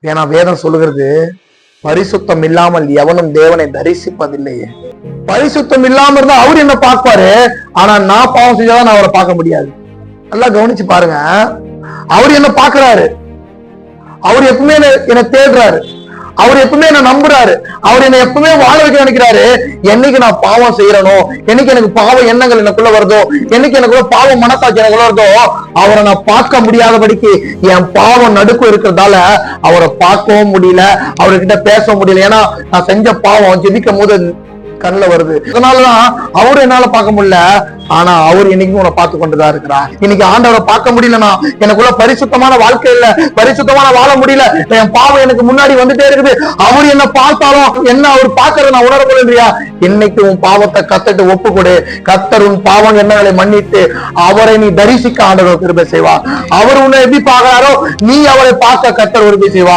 ஏன்னா வேதம் சொல்லுகிறது, பரிசுத்தம் இல்லாமல் எவனும் தேவனை தரிசிப்பதில்லையே. பரிசுத்தம் இல்லாம இருந்தா அவர் என்ன பார்ப்பாரு, ஆனா நான் பாவம் செஞ்சாதான் நான் அவரை பார்க்க முடியாது. நல்லா கவனிச்சு பாருங்க. அவர் என்ன பார்க்கிறாரு, அவர் எப்பவுமே என்ன தேடுறாரு, அவர் எப்பவுமே என்ன நம்புறாரு, அவர் என்ன எப்பவுமே வாழ வைக்க நினைக்கிறாரு. என்னைக்கு நான் பாவம் செய்யறனோ, என்னைக்கு எனக்கு பாவ எண்ணங்கள் எனக்குள்ள வருதோ, என்னைக்கு எனக்குள்ள பாவ மனசாட்சி எனக்குள்ள வருதோ, அவரை நான் பார்க்க முடியாதபடிக்கு என் பாவம் நடுக்கம் இருக்கிறதால அவரை பார்க்கவும் முடியல, அவர்கிட்ட பேச முடியல. ஏன்னா நான் செஞ்ச பாவம் ஜெபிக்கும் போது கண்ணுல வருது. அதனாலதான் அவரு என்னால பார்க்க முடியல, ஆனா அவர் இன்னைக்கும் உன்னை பார்த்து கொண்டுதான் இருக்கிறார். இன்னைக்கு ஆண்டவரை பார்க்க முடியலன்னா எனக்குள்ள பரிசுத்தமான வாழ்க்கை இல்ல, பரிசுத்தமான வாழ முடியல, என் பாவம் எனக்கு முன்னாடி வந்துட்டே இருக்குது. அவர் என்ன பார்த்தாலும் என்ன அவர் பார்க்கறத நான் உணர முடியலையா? இன்னைக்கு உன் பாவத்தை கத்தட்டு ஒப்பு கொடு. கத்தர் உன் பாவம் என்னங்களை மன்னித்து அவரை நீ தரிசிக்க ஆண்டவர் கிருபை செய்வார். அவர் உன்னை எப்படி பார்க்கிறாரோ நீ அவரை பார்க்க கத்தர் உறுதி செய்வார்.